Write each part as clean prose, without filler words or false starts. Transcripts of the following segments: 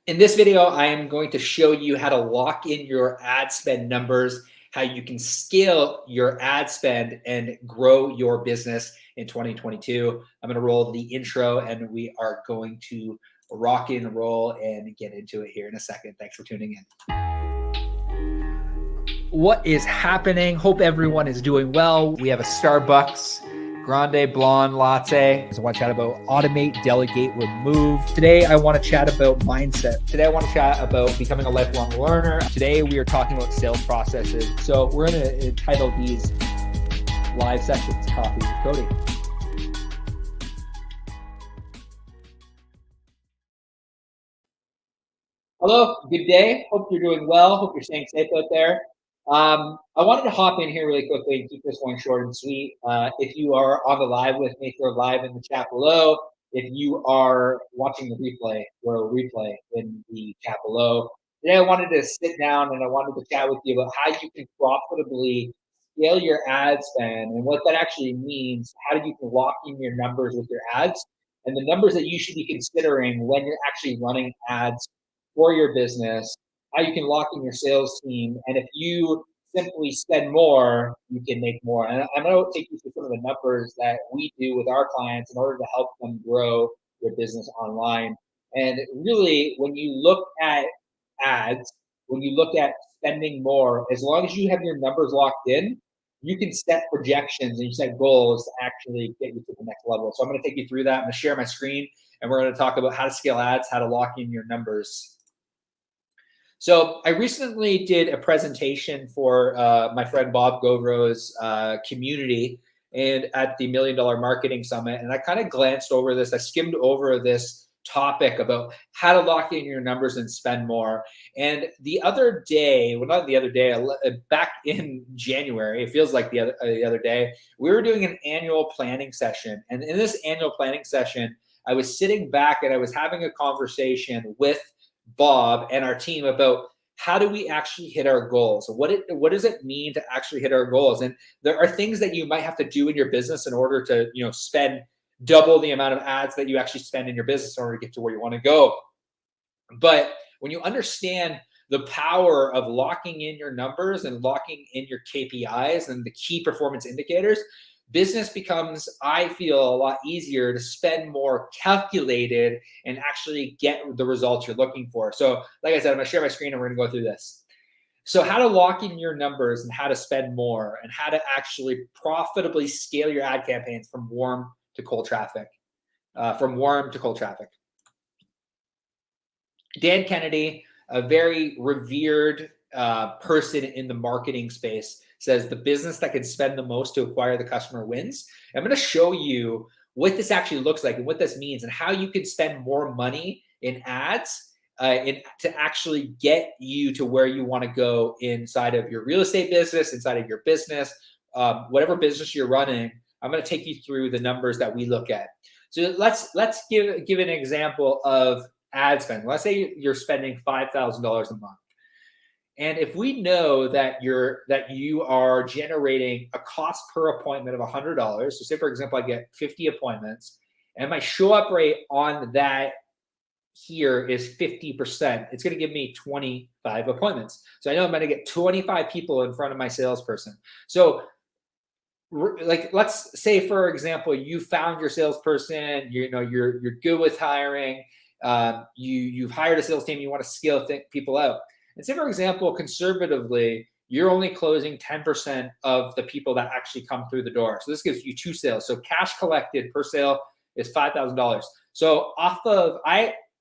In this video, I am going to show you how to lock in your ad spend numbers, how you can scale your ad spend and grow your business in 2022. I'm going to roll the intro and we are going to rock and roll and get into it here in a second. Thanks for tuning in. What is happening? Hope everyone is doing well. We have a Starbucks Grande Blonde Latte. So I want to chat about automate, delegate, remove. Today, I want to chat about mindset. Today, I want to chat about becoming a lifelong learner. Today, we are talking about sales processes. So we're going to entitle these live sessions, Coffee with Cody. Hello, good day. Hope you're doing well. Hope you're staying safe out there. I wanted to hop in here really quickly and keep this one short and sweet. If you are on the live with me, throw live in the chat below. If you are watching the replay, throw a replay in the chat below. Today, I wanted to sit down and I wanted to chat with you about how you can profitably scale your ad spend and what that actually means. How you can lock in your numbers with your ads and the numbers that you should be considering when you're actually running ads for your business, how you can lock in your sales team, and if you simply spend more, you can make more. And I'm going to take you through some of the numbers that we do with our clients in order to help them grow their business online. And really, when you look at ads, when you look at spending more, as long as you have your numbers locked in, you can set projections and you set goals to actually get you to the next level. So I'm going to take you through that. I'm going to share my screen and we're going to talk about how to scale ads, how to lock in your numbers. So I recently did a presentation for my friend Bob Govro's community and at the $1 Million Marketing Summit. And I kind of glanced over this. I skimmed over this topic about how to lock in your numbers and spend more. And the other day, well, not the other day, back in January, it feels like the other day, we were doing an annual planning session. And in this annual planning session, I was sitting back and I was having a conversation with Bob and our team about how do we actually hit our goals? What does it mean to actually hit our goals? And there are things that you might have to do in your business in order to, spend double the amount of ads that you actually spend in your business in order to get to where you want to go. But when you understand the power of locking in your numbers and locking in your KPIs and the key performance indicators, business becomes, I feel, a lot easier to spend more calculated and actually get the results you're looking for. So like I said, I'm going to share my screen and we're going to go through this. So how to lock in your numbers and how to spend more and how to actually profitably scale your ad campaigns from warm to cold traffic. Dan Kennedy, a very revered person in the marketing space, says the business that can spend the most to acquire the customer wins. I'm going to show you what this actually looks like and what this means and how you can spend more money in ads to actually get you to where you want to go inside of your real estate business, inside of your business, whatever business you're running. I'm going to take you through the numbers that we look at. So let's give an example of ad spend. Let's say you're spending $5,000 a month. And if we know that you are generating a cost per appointment of $100, so say for example I get 50 appointments, and my show up rate on that here is 50%, it's going to give me 25 appointments. So I know I'm going to get 25 people in front of my salesperson. So like let's say for example you found your salesperson, you're good with hiring, you've hired a sales team, you want to scale people out. And say, for example, conservatively, you're only closing 10% of the people that actually come through the door. So this gives you 2 sales. So cash collected per sale is $5,000. So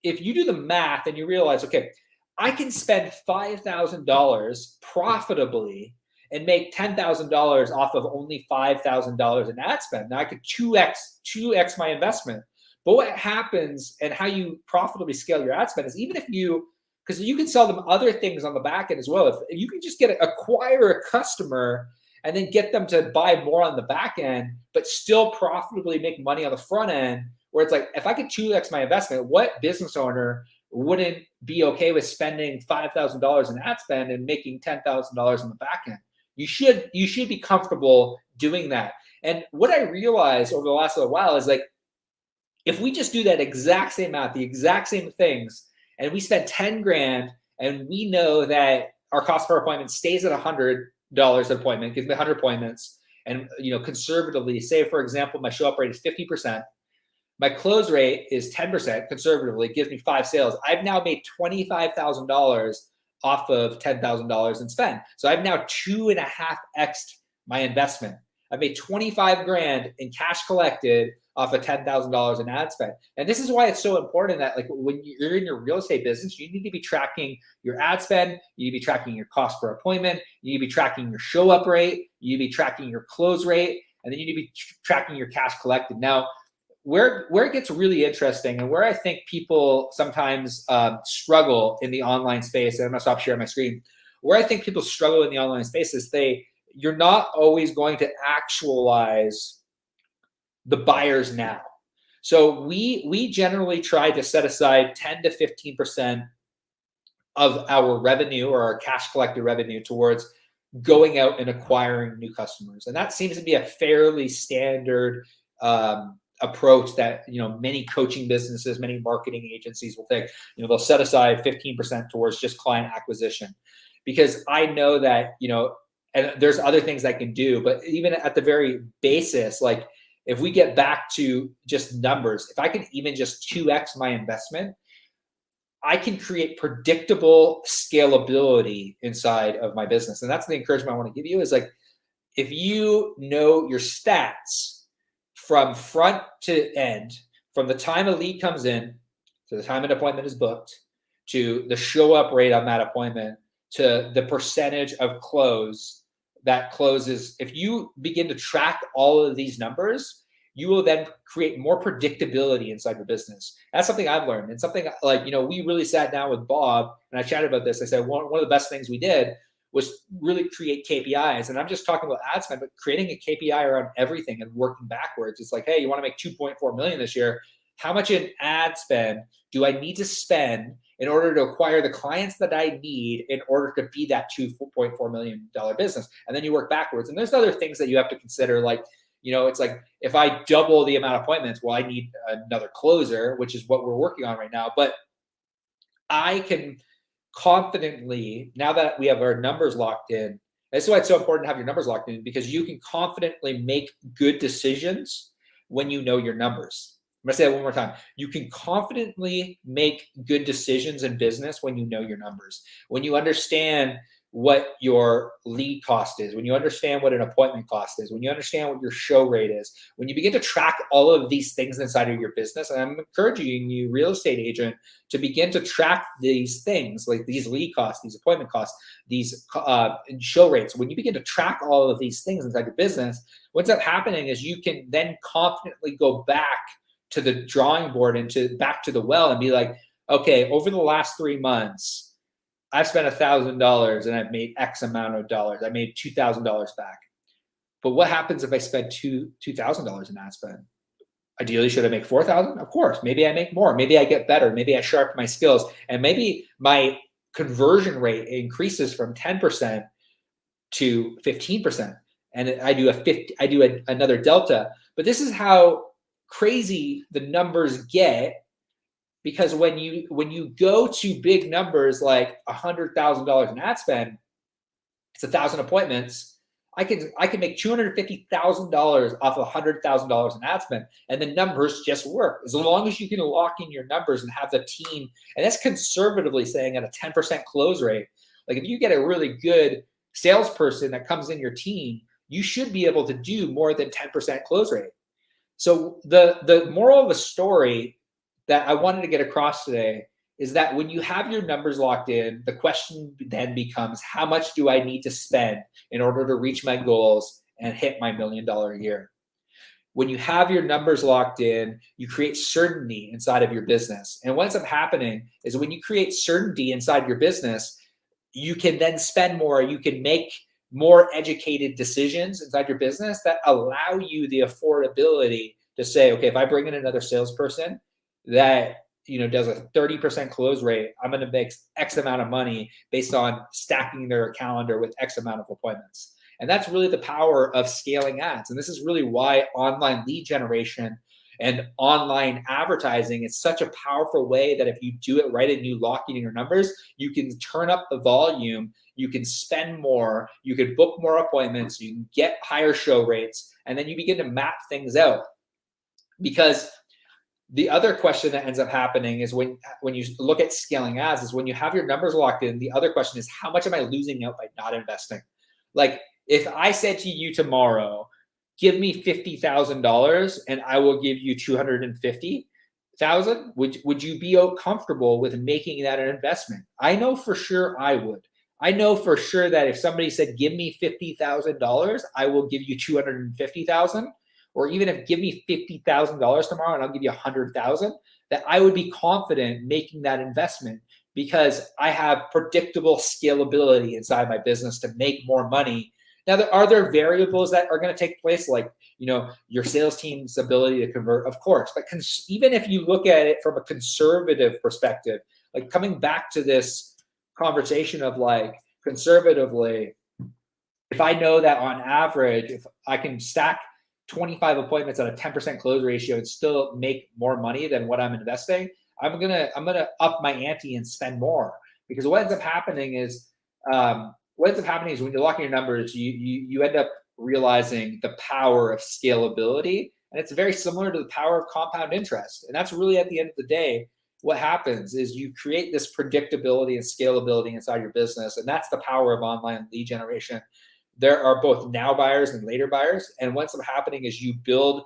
if you do the math and you realize, okay, I can spend $5,000 profitably and make $10,000 off of only $5,000 in ad spend. Now I could 2x my investment. But what happens and how you profitably scale your ad spend is because you can sell them other things on the back end as well. If you can just acquire a customer and then get them to buy more on the back end, but still profitably make money on the front end, where it's like, if I could 2x my investment, what business owner wouldn't be okay with spending $5,000 in ad spend and making $10,000 on the back end? You should be comfortable doing that. And what I realized over the last little while is like, if we just do that exact same math, the exact same things, and we spend 10 grand, and we know that our cost per appointment stays at $100 an appointment, gives me 100 appointments, and conservatively, say for example, my show up rate is 50%, my close rate is 10%, conservatively, gives me 5 sales. I've now made $25,000 off of $10,000 in spend. So I've now 2.5x my investment. I've made 25 grand in cash collected off of $10,000 in ad spend. And this is why it's so important that, like, when you're in your real estate business, you need to be tracking your ad spend, you need to be tracking your cost per appointment, you need to be tracking your show up rate, you need to be tracking your close rate, and then you need to be tracking your cash collected. Now, where it gets really interesting, and where I think people sometimes struggle in the online space, and I'm gonna stop sharing my screen, where I think people struggle in the online space is you're not always going to actualize the buyers now. So we generally try to set aside 10 to 15% of our revenue, or our cash collected revenue, towards going out and acquiring new customers. And that seems to be a fairly standard approach that many coaching businesses, many marketing agencies will take. They'll set aside 15% towards just client acquisition, because I know that and there's other things I can do, but even at the very basis, like, if we get back to just numbers, if I can even just 2x my investment, I can create predictable scalability inside of my business. And that's the encouragement I want to give you, is like, if you know your stats from front to end, from the time a lead comes in to the time an appointment is booked, to the show up rate on that appointment, to the percentage of close that closes, if you begin to track all of these numbers, you will then create more predictability inside your business. That's something I've learned, and something like, we really sat down with Bob and I chatted about this. I said one of the best things we did was really create KPIs. And I'm just talking about ad spend, but creating a KPI around everything and working backwards. It's like, hey, you want to make 2.4 million this year. How much in ad spend do I need to spend in order to acquire the clients that I need in order to be that $2.4 million business? And then you work backwards. And there's other things that you have to consider, like, it's like, if I double the amount of appointments, well, I need another closer, which is what we're working on right now. But I can confidently, now that we have our numbers locked in, that's why it's so important to have your numbers locked in, because you can confidently make good decisions when you know your numbers. I'm gonna say that one more time. You can confidently make good decisions in business when you know your numbers, when you understand what your lead cost is, when you understand what an appointment cost is, when you understand what your show rate is, when you begin to track all of these things inside of your business. And I'm encouraging you, real estate agent, to begin to track these things, like these lead costs, these appointment costs, these show rates. When you begin to track all of these things inside your business, what's up happening is you can then confidently go back to the drawing board and back to the well and be like, okay, over the last 3 months, I've spent $1,000 and I've made X amount of dollars. I made $2,000 back. But what happens if I spend $2,000 in ad spend? Ideally, should I make $4,000? Of course. Maybe I make more. Maybe I get better. Maybe I sharpen my skills, and maybe my conversion rate increases from 10% to 15%, and I do another delta. But this is how crazy the numbers get. Because when you go to big numbers like $100,000 in ad spend, it's 1,000 appointments. I can make $250,000 off of $100,000 in ad spend, and the numbers just work as long as you can lock in your numbers and have the team. And that's conservatively saying at a 10% close rate. Like, if you get a really good salesperson that comes in your team, you should be able to do more than 10% close rate. So the moral of the story that I wanted to get across today is that when you have your numbers locked in, the question then becomes, how much do I need to spend in order to reach my goals and hit my $1 million a year? When you have your numbers locked in, you create certainty inside of your business. And what ends up happening is, when you create certainty inside your business, you can then spend more, you can make more educated decisions inside your business that allow you the affordability to say, okay, if I bring in another salesperson that does a 30% close rate, I'm going to make X amount of money based on stacking their calendar with X amount of appointments. And that's really the power of scaling ads. And this is really why online lead generation And online advertising is such a powerful way that if you do it right and you lock in your numbers, you can turn up the volume, you can spend more, you can book more appointments, you can get higher show rates, and then you begin to map things out. Because the other question that ends up happening is when you look at scaling ads is when you have your numbers locked in, the other question is how much am I losing out by not investing? Like if I said to you tomorrow, give me $50,000 and I will give you 250,000, would you be comfortable with making that an investment? I know for sure I would. I know for sure that if somebody said, give me $50,000, I will give you 250,000, or even if give me $50,000 tomorrow and I'll give you 100,000, that I would be confident making that investment because I have predictable scalability inside my business to make more money. Now, are there variables that are going to take place, like your sales team's ability to convert? Of course, but even if you look at it from a conservative perspective, like coming back to this conversation of like conservatively, if I know that on average, if I can stack 25 appointments at a 10% close ratio and still make more money than what I'm investing, I'm gonna up my ante and spend more. Because what ends up happening is when you're locking your numbers, you end up realizing the power of scalability, and it's very similar to the power of compound interest. And that's really, at the end of the day, what happens is you create this predictability and scalability inside your business, and that's the power of online lead generation. There are both now buyers and later buyers, and what's happening is you build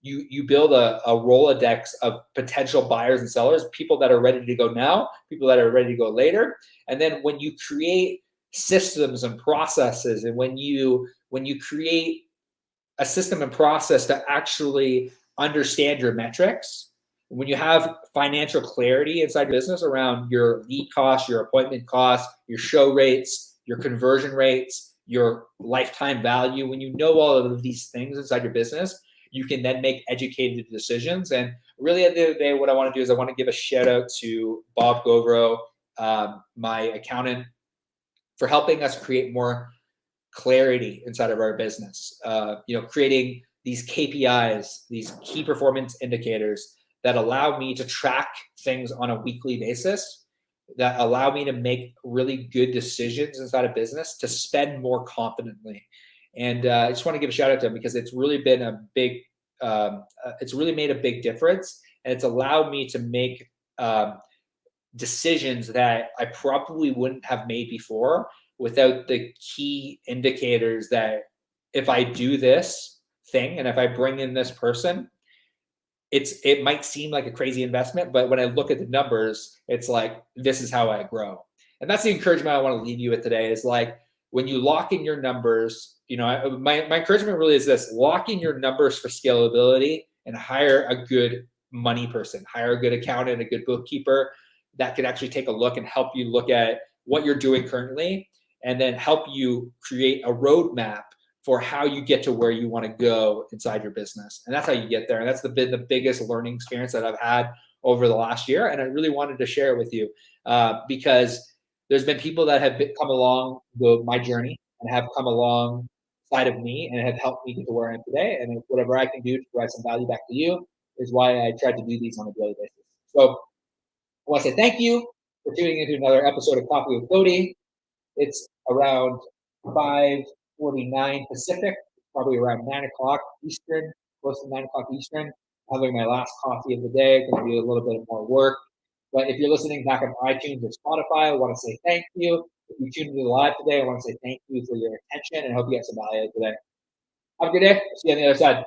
a Rolodex of potential buyers and sellers, people that are ready to go now, people that are ready to go later. And then when you create systems and processes, and when you create a system and process to actually understand your metrics, when you have financial clarity inside your business around your lead costs, your appointment costs, your show rates, your conversion rates, your lifetime value, when you know all of these things inside your business, you can then make educated decisions. And really, at the end of the day, what I want to do is I want to give a shout out to Bob Govro, my accountant, for helping us create more clarity inside of our business. Creating these KPIs, these key performance indicators that allow me to track things on a weekly basis, that allow me to make really good decisions inside of business to spend more confidently. And I just want to give a shout out to him because it's really been it's really made a big difference. And it's allowed me to make decisions that I probably wouldn't have made before without the key indicators that if I do this thing and if I bring in this person, it might seem like a crazy investment, but when I look at the numbers, it's like, this is how I grow. And that's the encouragement I want to leave you with today is like, when you lock in your numbers, my encouragement really is this: lock in your numbers for scalability and hire a good money person, hire a good accountant, a good bookkeeper that can actually take a look and help you look at what you're doing currently, and then help you create a roadmap for how you get to where you want to go inside your business. And that's how you get there. And that's been the biggest learning experience that I've had over the last year. And I really wanted to share it with you because there's been people that have come along my journey and have come alongside of me and have helped me get to where I am today. And whatever I can do to provide some value back to you is why I try to do these on a daily basis. So I want to say thank you for tuning into another episode of Coffee with Cody. It's around 5:49 Pacific, probably around 9 o'clock Eastern, close to 9 o'clock Eastern. Having my last coffee of the day, going to do a little bit more work. But if you're listening back on iTunes or Spotify, I want to say thank you. If you tuned into the live today, I want to say thank you for your attention and I hope you get some value today. Have a good day. See you on the other side.